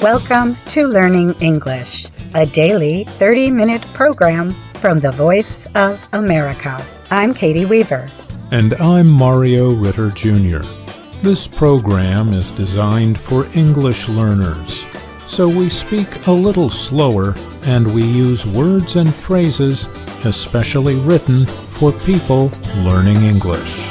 Welcome to Learning English, a daily 30-minute program from the Voice of America. I'm Katie Weaver. And I'm Mario Ritter Jr. This program is designed for English learners, so we speak a little slower and we use words and phrases especially written for people learning English.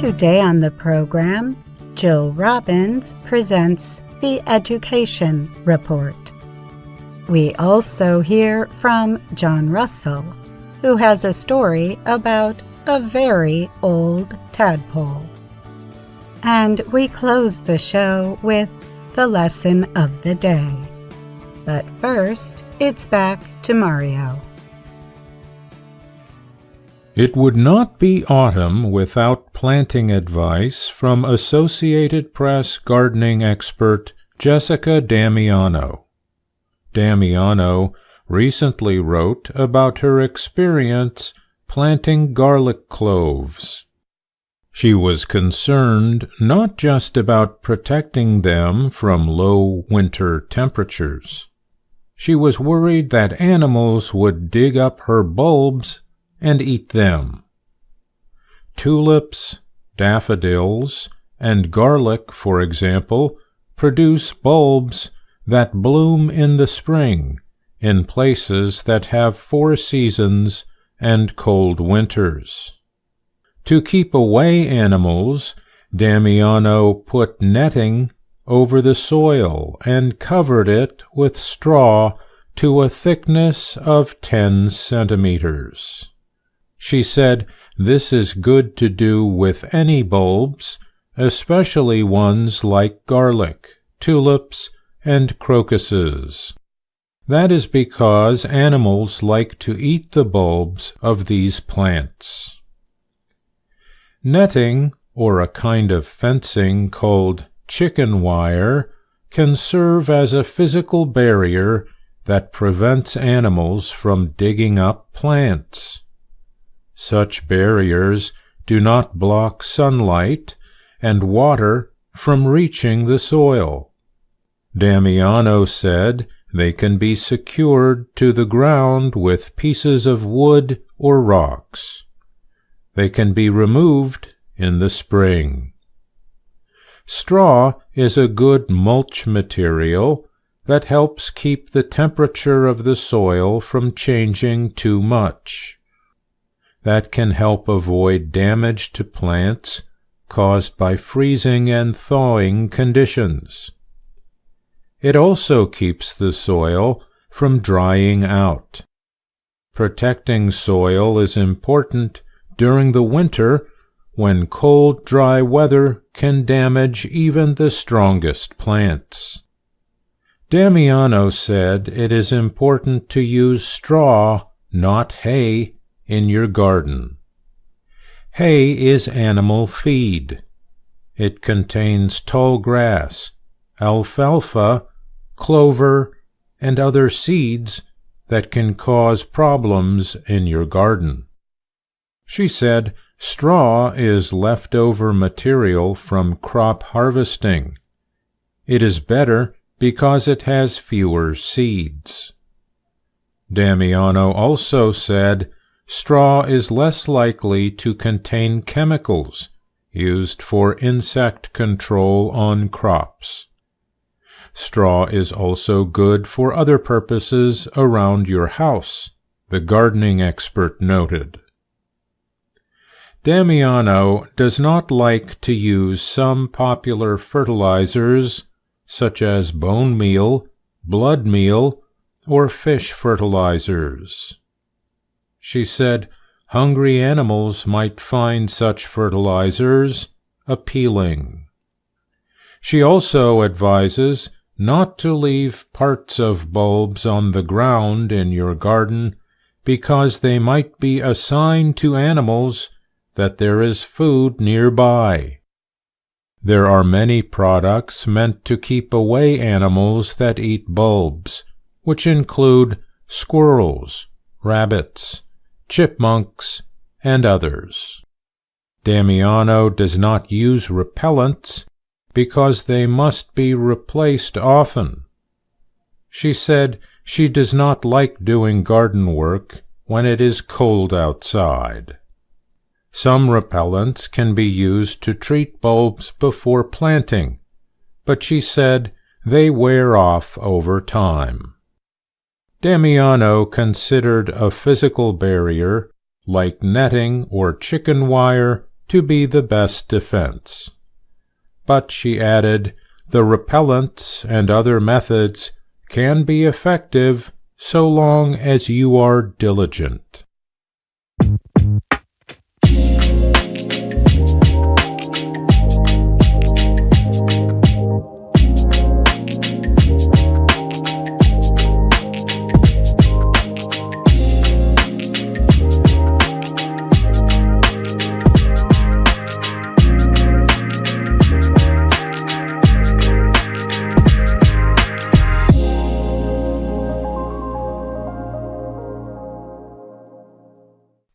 Today on the program, Jill Robbins presents the Education Report. We also hear from John Russell, who has a story about a very old tadpole. And we close the show with the lesson of the day. But first, it's back to Mario. It would not be autumn without planting advice from Associated Press gardening expert Jessica Damiano. Damiano recently wrote about her experience planting garlic cloves. She was concerned not just about protecting them from low winter temperatures. She was worried that animals would dig up her bulbs and eat them. Tulips, daffodils, and garlic, for example, produce bulbs that bloom in the spring in places that have 4 seasons and cold winters. To keep away animals, Damiano put netting over the soil and covered it with straw to a thickness of 10 centimeters. She said this is good to do with any bulbs, especially ones like garlic, tulips, and crocuses. That is because animals like to eat the bulbs of these plants. Netting, or a kind of fencing called chicken wire, can serve as a physical barrier that prevents animals from digging up plants. Such barriers do not block sunlight and water from reaching the soil. Damiano said they can be secured to the ground with pieces of wood or rocks. They can be removed in the spring. Straw is a good mulch material that helps keep the temperature of the soil from changing too much. That can help avoid damage to plants caused by freezing and thawing conditions. It also keeps the soil from drying out. Protecting soil is important during the winter when cold, dry weather can damage even the strongest plants. Damiano said it is important to use straw, not hay, in your garden. Hay is animal feed. It contains tall grass, alfalfa, clover, and other seeds that can cause problems in your garden. She said straw is leftover material from crop harvesting. It is better because it has fewer seeds. Damiano also said straw is less likely to contain chemicals used for insect control on crops. Straw is also good for other purposes around your house, the gardening expert noted. Damiano does not like to use some popular fertilizers, such as bone meal, blood meal, or fish fertilizers. She said hungry animals might find such fertilizers appealing. She also advises not to leave parts of bulbs on the ground in your garden because they might be a sign to animals that there is food nearby. There are many products meant to keep away animals that eat bulbs, which include squirrels, rabbits, chipmunks, and others. Damiano does not use repellents because they must be replaced often. She said she does not like doing garden work when it is cold outside. Some repellents can be used to treat bulbs before planting, but she said they wear off over time. Damiano considered a physical barrier, like netting or chicken wire, to be the best defense. But she added, the repellents and other methods can be effective so long as you are diligent.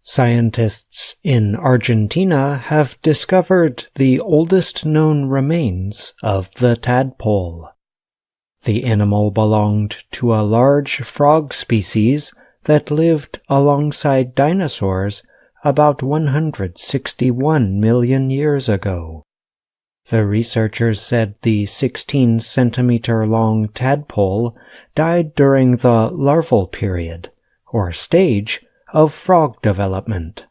Scientists in Argentina have discovered the oldest known remains of the tadpole. The animal belonged to a large frog species that lived alongside dinosaurs about 161 million years ago. The researchers said the 16-centimeter-long tadpole died during the larval period, or stage, of frog development.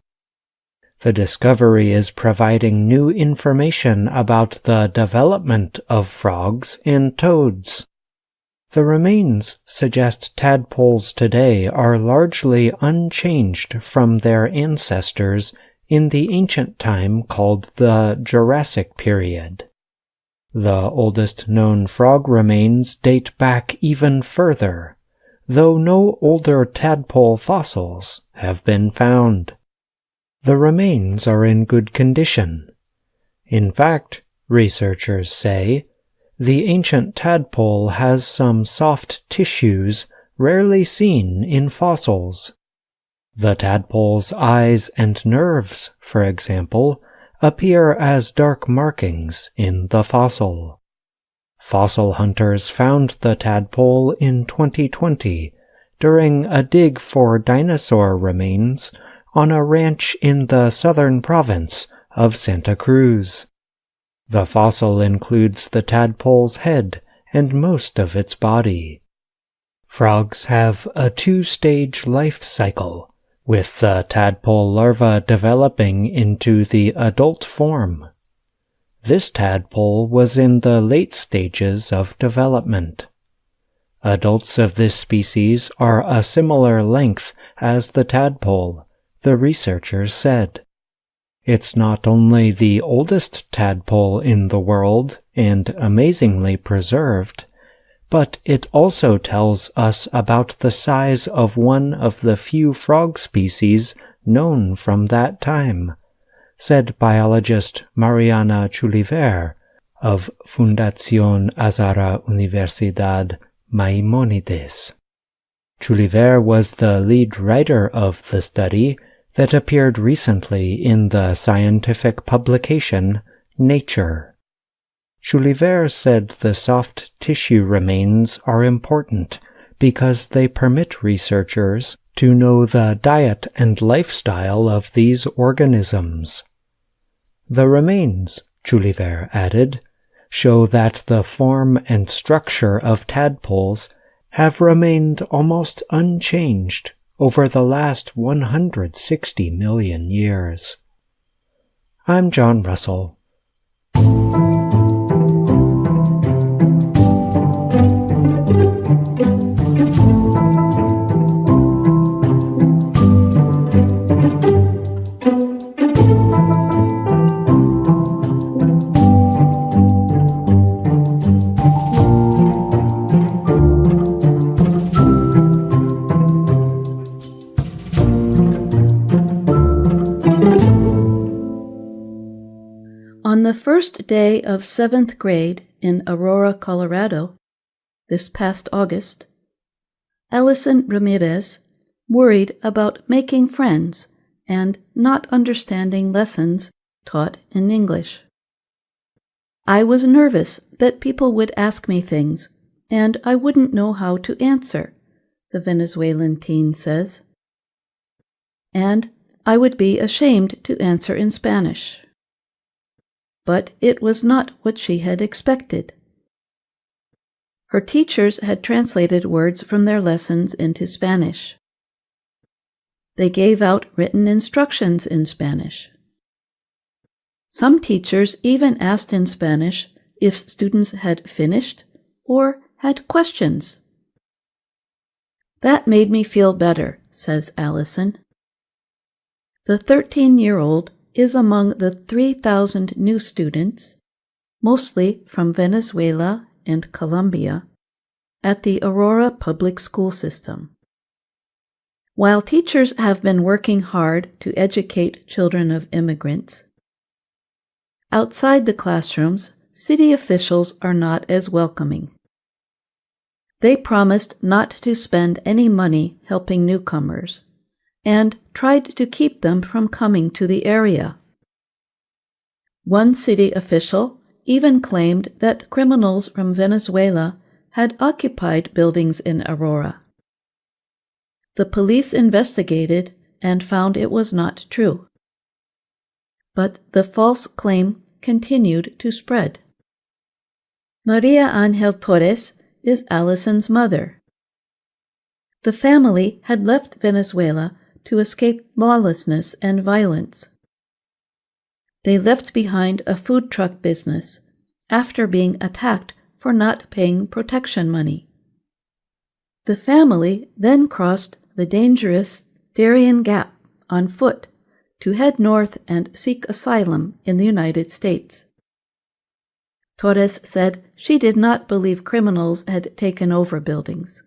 The discovery is providing new information about the development of frogs and toads. The remains suggest tadpoles today are largely unchanged from their ancestors in the ancient time called the Jurassic period. The oldest known frog remains date back even further, though no older tadpole fossils have been found. The remains are in good condition. In fact, researchers say, the ancient tadpole has some soft tissues rarely seen in fossils. The tadpole's eyes and nerves, for example, appear as dark markings in the fossil. Fossil hunters found the tadpole in 2020 during a dig for dinosaur remains on a ranch in the southern province of Santa Cruz. The fossil includes the tadpole's head and most of its body. Frogs have a two-stage life cycle, with the tadpole larva developing into the adult form. This tadpole was in the late stages of development. Adults of this species are a similar length as the tadpole, the researchers said. It's not only the oldest tadpole in the world and amazingly preserved, but it also tells us about the size of one of the few frog species known from that time, said biologist Mariana Chuliver of Fundación Azara Universidad Maimónides. Chuliver was the lead writer of the study that appeared recently in the scientific publication Nature. Chuliver said the soft tissue remains are important because they permit researchers to know the diet and lifestyle of these organisms. The remains, Chuliver added, show that the form and structure of tadpoles have remained almost unchanged over the last 160 million years. I'm John Russell. On the first day of 7th grade in Aurora, Colorado, this past August, Allison Ramirez worried about making friends and not understanding lessons taught in English. I was nervous that people would ask me things, and I wouldn't know how to answer, the Venezuelan teen says. And I would be ashamed to answer in Spanish. But it was not what she had expected. Her teachers had translated words from their lessons into Spanish. They gave out written instructions in Spanish. Some teachers even asked in Spanish if students had finished or had questions. That made me feel better, says Allison. The 13-year-old is among the 3,000 new students, mostly from Venezuela and Colombia, at the Aurora Public School System. While teachers have been working hard to educate children of immigrants, outside the classrooms, city officials are not as welcoming. They promised not to spend any money helping newcomers, and tried to keep them from coming to the area. One city official even claimed that criminals from Venezuela had occupied buildings in Aurora. The police investigated and found it was not true. But the false claim continued to spread. Maria Angel Torres is Allison's mother. The family had left Venezuela to escape lawlessness and violence. They left behind a food truck business after being attacked for not paying protection money. The family then crossed the dangerous Darien Gap on foot to head north and seek asylum in the United States. Torres said she did not believe criminals had taken over buildings.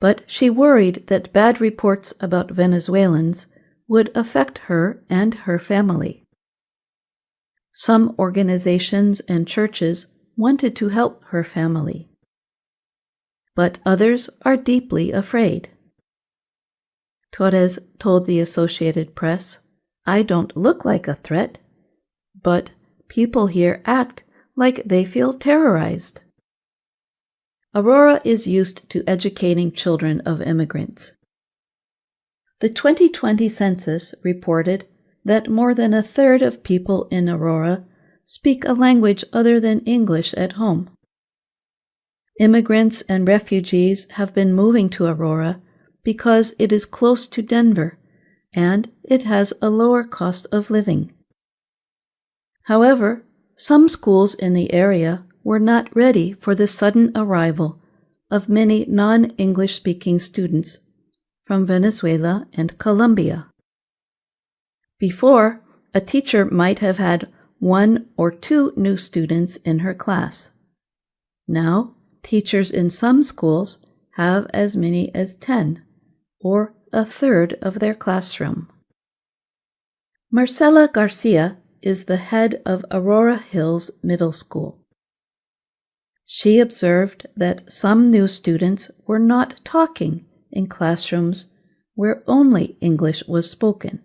But she worried that bad reports about Venezuelans would affect her and her family. Some organizations and churches wanted to help her family, but others are deeply afraid. Torres told the Associated Press, "I don't look like a threat, but people here act like they feel terrorized." Aurora is used to educating children of immigrants. The 2020 census reported that more than a third of people in Aurora speak a language other than English at home. Immigrants and refugees have been moving to Aurora because it is close to Denver and it has a lower cost of living. However, some schools in the area were not ready for the sudden arrival of many non-English speaking students from Venezuela and Colombia. Before, a teacher might have had 1 or 2 new students in her class. Now, teachers in some schools have as many as 10, or a third of their classroom. Marcela Garcia is the head of Aurora Hills Middle School. She observed that some new students were not talking in classrooms where only English was spoken.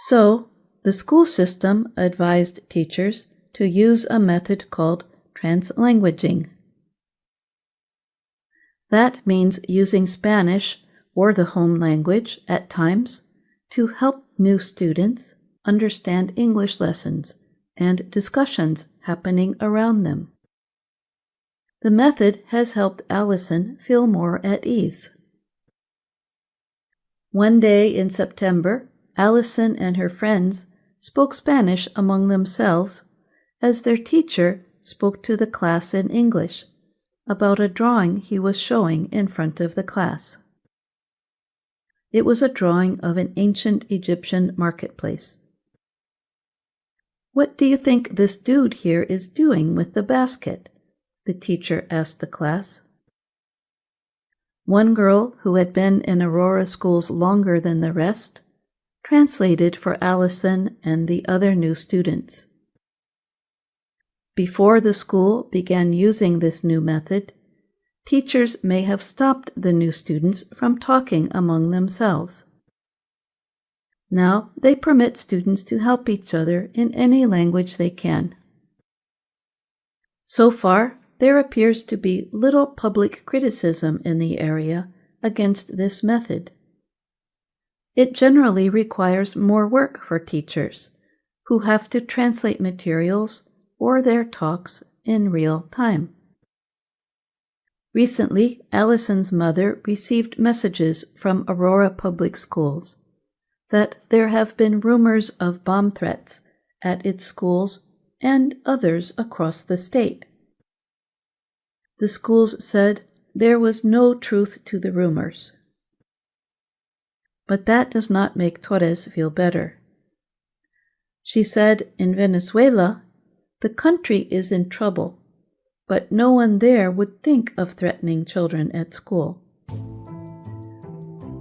So, the school system advised teachers to use a method called translanguaging. That means using Spanish or the home language at times to help new students understand English lessons and discussions happening around them. The method has helped Allison feel more at ease. One day in September, Allison and her friends spoke Spanish among themselves as their teacher spoke to the class in English about a drawing he was showing in front of the class. It was a drawing of an ancient Egyptian marketplace. "What do you think this dude here is doing with the basket?" the teacher asked the class. One girl who had been in Aurora schools longer than the rest translated for Allison and the other new students. Before the school began using this new method, teachers may have stopped the new students from talking among themselves. Now they permit students to help each other in any language they can. So far, there appears to be little public criticism in the area against this method. It generally requires more work for teachers, who have to translate materials or their talks in real time. Recently, Allison's mother received messages from Aurora Public Schools that there have been rumors of bomb threats at its schools and others across the state. The schools said there was no truth to the rumors. But that does not make Torres feel better. She said in Venezuela, the country is in trouble, but no one there would think of threatening children at school.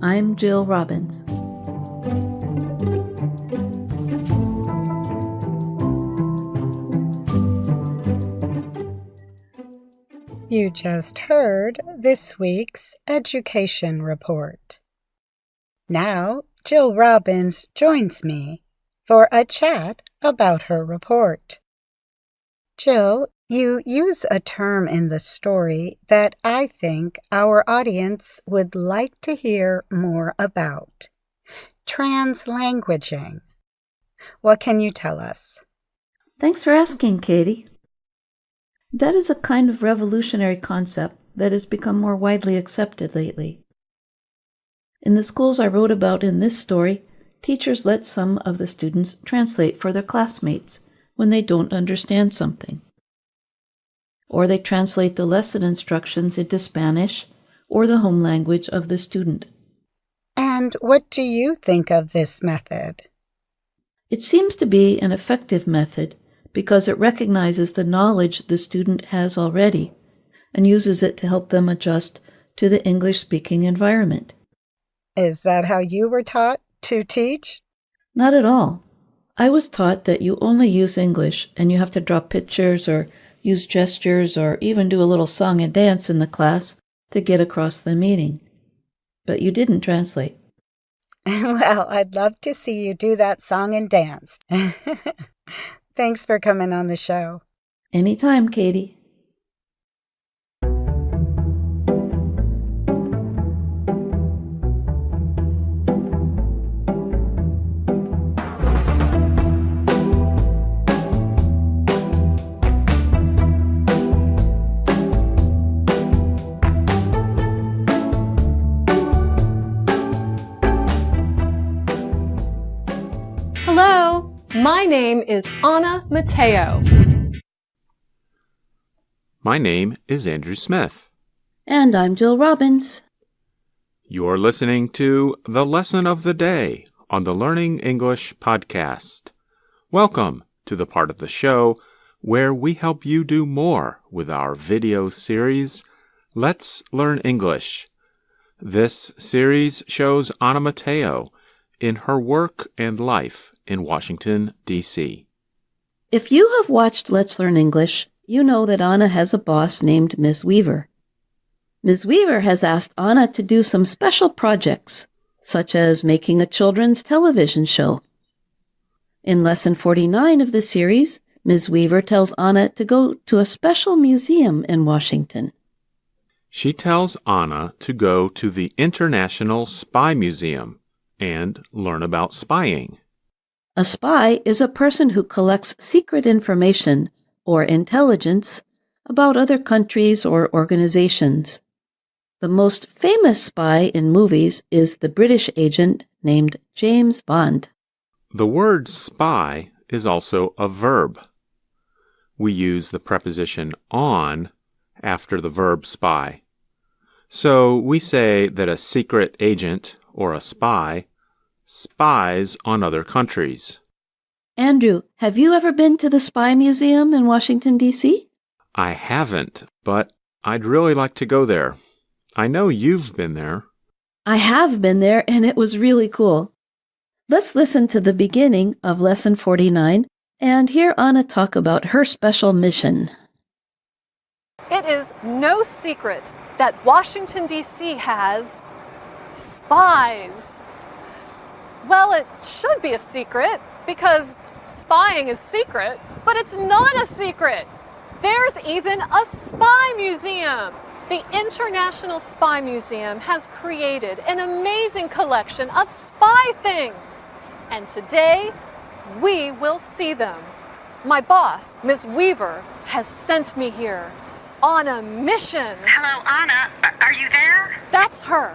I'm Jill Robbins. You just heard this week's education report. Now, Jill Robbins joins me for a chat about her report. Jill, you use a term in the story that I think our audience would like to hear more about. Translanguaging. What can you tell us? Thanks for asking, Katie. That is a kind of revolutionary concept that has become more widely accepted lately. In the schools I wrote about in this story, teachers let some of the students translate for their classmates when they don't understand something. Or they translate the lesson instructions into Spanish or the home language of the student. And what do you think of this method? It seems to be an effective method because it recognizes the knowledge the student has already and uses it to help them adjust to the English-speaking environment. Is that how you were taught to teach? Not at all. I was taught that you only use English and you have to draw pictures or use gestures or even do a little song and dance in the class to get across the meaning. But you didn't translate. Well, I'd love to see you do that song and dance. Thanks for coming on the show. Anytime, Katie. Hello, my name is Anna Mateo. My name is Andrew Smith. And I'm Jill Robbins. You're listening to the Lesson of the Day on the Learning English podcast. Welcome to the part of the show where we help you do more with our video series, Let's Learn English. This series shows Anna Mateo in her work and life in Washington, D.C. If you have watched Let's Learn English, you know that Anna has a boss named Ms. Weaver. Ms. Weaver has asked Anna to do some special projects, such as making a children's television show. In Lesson 49 of the series, Ms. Weaver tells Anna to go to a special museum in Washington. She tells Anna to go to the International Spy Museum and learn about spying. A spy is a person who collects secret information or intelligence about other countries or organizations. The most famous spy in movies is the British agent named James Bond. The word spy is also a verb. We use the preposition on after the verb spy. So we say that a secret agent or a spy spies on other countries. Andrew, have you ever been to the Spy Museum in Washington, D.C.? I haven't, but I'd really like to go there. I know you've been there. I have been there, and it was really cool. Let's listen to the beginning of Lesson 49 and hear Anna talk about her special mission. It is no secret that Washington, D.C. has spies. Well, it should be a secret because spying is secret, but it's not a secret. There's even a spy museum. The International Spy Museum has created an amazing collection of spy things. And today, we will see them. My boss, Ms. Weaver, has sent me here on a mission. Hello, Anna. Are you there? That's her.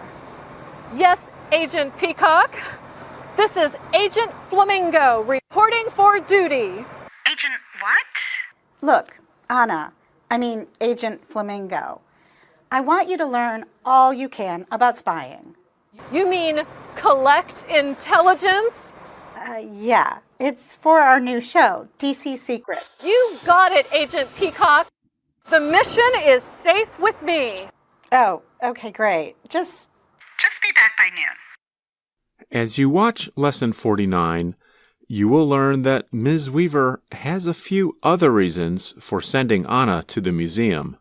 Yes, Agent Peacock. This is Agent Flamingo reporting for duty. Agent what? Look, Agent Flamingo. I want you to learn all you can about spying. You mean collect intelligence? Yeah, it's for our new show, DC Secret. You got it, Agent Peacock. The mission is safe with me. Oh, okay, great. Just be back by noon. As you watch Lesson 49, you will learn that Ms. Weaver has a few other reasons for sending Anna to the museum.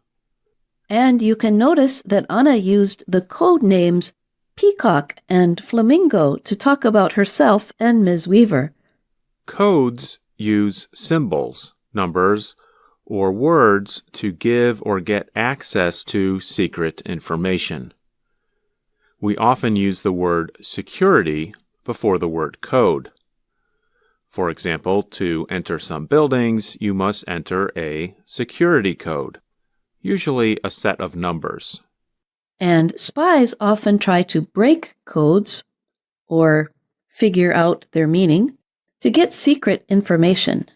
And you can notice that Anna used the code names Peacock and Flamingo to talk about herself and Ms. Weaver. Codes use symbols, numbers, or words to give or get access to secret information. We often use the word security before the word code. For example, to enter some buildings, you must enter a security code, usually a set of numbers. And spies often try to break codes or figure out their meaning to get secret information.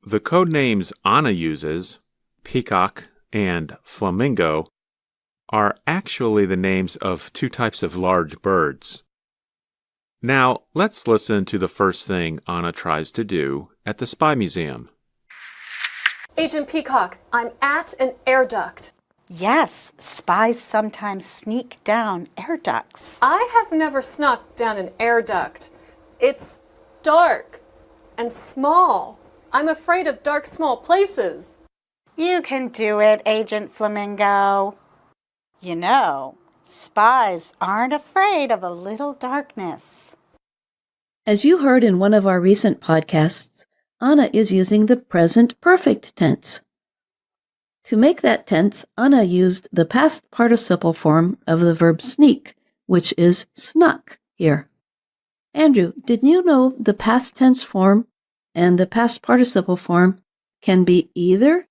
The code names Anna uses, Peacock and Flamingo, are actually the names of two types of large birds. Now, let's listen to the first thing Anna tries to do at the Spy Museum. Agent Peacock, I'm at an air duct. yes, spies sometimes sneak down air ducts. I have never snuck down an air duct. It's dark and small. I'm afraid of dark, small places. You can do it, Agent Flamingo. You know, spies aren't afraid of a little darkness. As you heard in one of our recent podcasts, Anna is using the present perfect tense. To make that tense, Anna used the past participle form of the verb sneak, which is snuck here. Andrew, did you know the past tense form and the past participle form can be either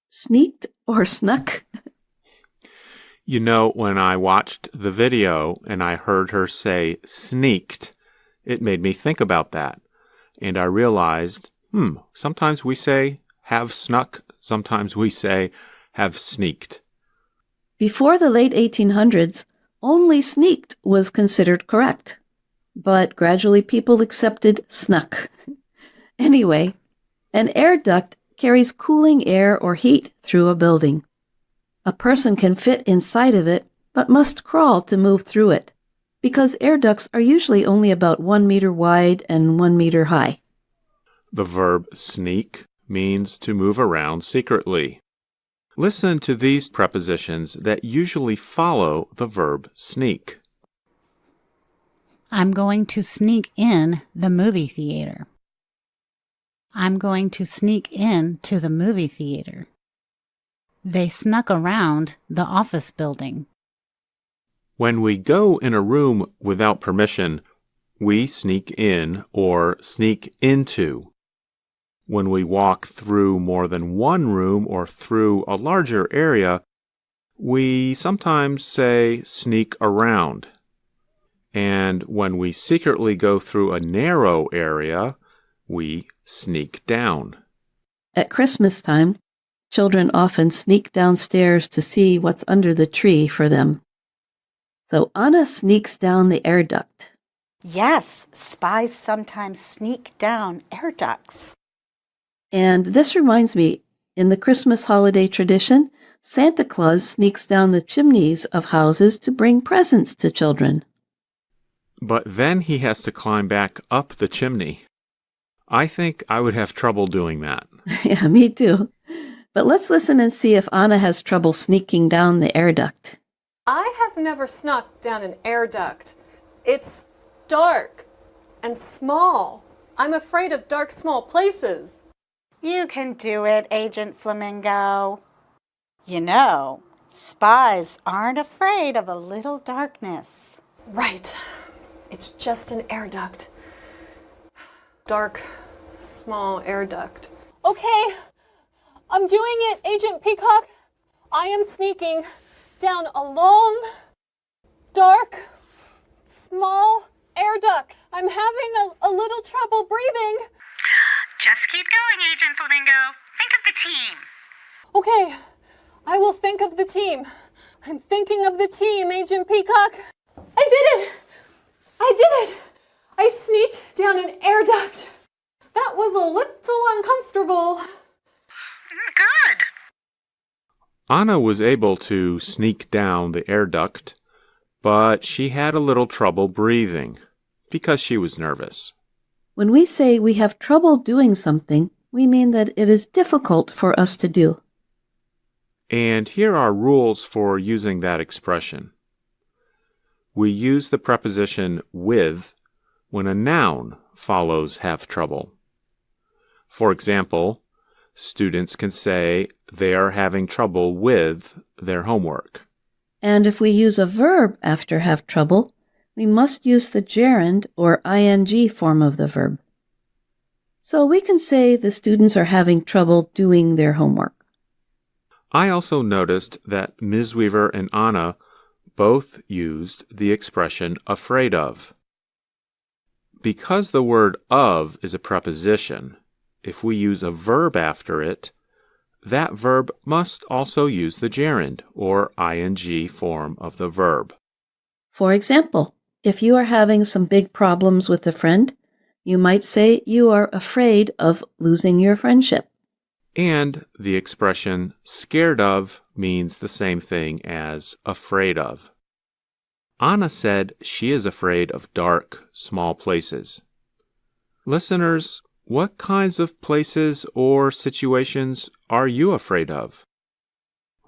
sneaked or snuck? You know, when I watched the video and I heard her say sneaked, it made me think about that. And I realized, sometimes we say have snuck, sometimes we say have sneaked. Before the late 1800s, only sneaked was considered correct. But gradually people accepted snuck. Anyway, an air duct carries cooling air or heat through a building. A person can fit inside of it, but must crawl to move through it, because air ducts are usually only about 1 meter wide and 1 meter high. The verb sneak means to move around secretly. Listen to these prepositions that usually follow the verb sneak. I'm going to sneak in the movie theater. I'm going to sneak in to the movie theater. They snuck around the office building. When we go in a room without permission, we sneak in or sneak into. When we walk through more than one room or through a larger area, we sometimes say sneak around. And when we secretly go through a narrow area, we sneak down. At Christmas time, children often sneak downstairs to see what's under the tree for them. So Anna sneaks down the air duct. Yes, spies sometimes sneak down air ducts. And this reminds me, in the Christmas holiday tradition, Santa Claus sneaks down the chimneys of houses to bring presents to children. But then he has to climb back up the chimney. I think I would have trouble doing that. Yeah, me too. But let's listen and see if Anna has trouble sneaking down the air duct. I have never snuck down an air duct. It's dark and small. I'm afraid of dark, small places. You can do it, Agent Flamingo. You know, spies aren't afraid of a little darkness. Right. It's just an air duct. Dark, small air duct. Okay, I'm doing it, Agent Peacock. I am sneaking down a long, dark, small air duct. I'm having a little trouble breathing. Just keep going, Agent Flamingo. Think of the team. Okay, I will think of the team. I'm thinking of the team, Agent Peacock. I did it! I did it! I sneaked down an air duct. That was a little uncomfortable. Good. Anna was able to sneak down the air duct, but she had a little trouble breathing because she was nervous. When we say we have trouble doing something, we mean that it is difficult for us to do. And here are rules for using that expression. We use the preposition with when a noun follows have trouble. For example, students can say they are having trouble with their homework. And if we use a verb after have trouble, we must use the gerund or ing form of the verb. So we can say the students are having trouble doing their homework. I also noticed that Ms. Weaver and Anna both used the expression afraid of. Because the word of is a preposition, if we use a verb after it, that verb must also use the gerund or ing form of the verb. For example, if you are having some big problems with a friend, you might say you are afraid of losing your friendship. And the expression scared of means the same thing as afraid of. Anna said she is afraid of dark, small places. Listeners, what kinds of places or situations are you afraid of?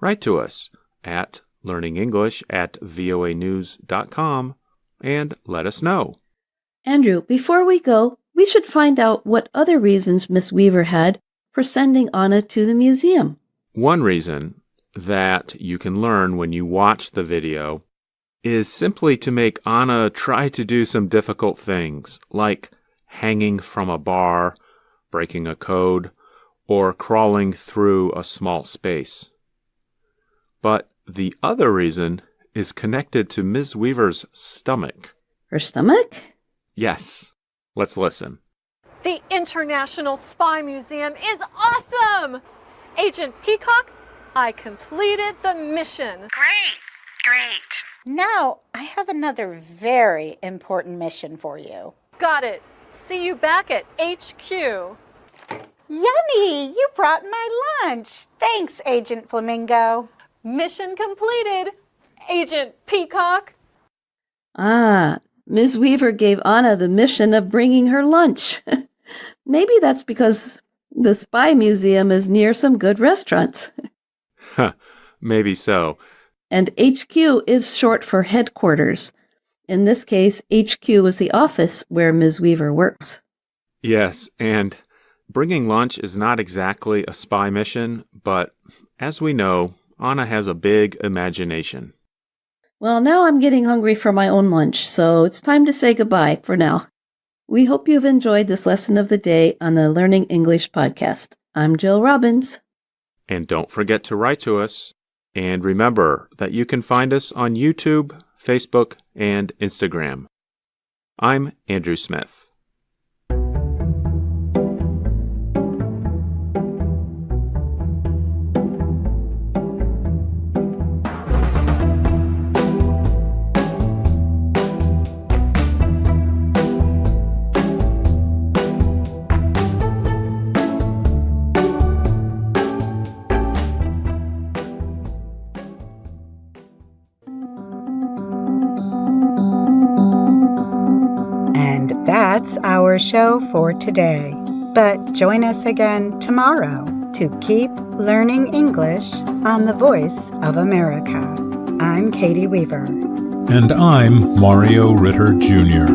Write to us at learningenglish@voanews.com and let us know. Andrew, before we go, we should find out what other reasons Miss Weaver had for sending Anna to the museum. One reason that you can learn when you watch the video is simply to make Anna try to do some difficult things, like hanging from a bar, breaking a code, or crawling through a small space. But the other reason is connected to Ms. Weaver's stomach. Her stomach? Yes. Let's listen. The International Spy Museum is awesome! Agent Peacock, I completed the mission. Great. Now, I have another very important mission for you. Got it. See you back at HQ. Yummy! You brought my lunch. Thanks, Agent Flamingo. Mission completed, Agent Peacock. Ah, Ms. Weaver gave Anna the mission of bringing her lunch. Maybe that's because the Spy Museum is near some good restaurants. Maybe so. And HQ is short for headquarters. In this case, HQ is the office where Ms. Weaver works. Yes, and bringing lunch is not exactly a spy mission, but as we know, Anna has a big imagination. Well, now I'm getting hungry for my own lunch, so it's time to say goodbye for now. We hope you've enjoyed this lesson of the day on the Learning English podcast. I'm Jill Robbins. And don't forget to write to us. And remember that you can find us on YouTube, Facebook, and Instagram. I'm Andrew Smith. That's our show for today. But join us again tomorrow to keep learning English on the Voice of America. I'm Katie Weaver. And I'm Mario Ritter Jr.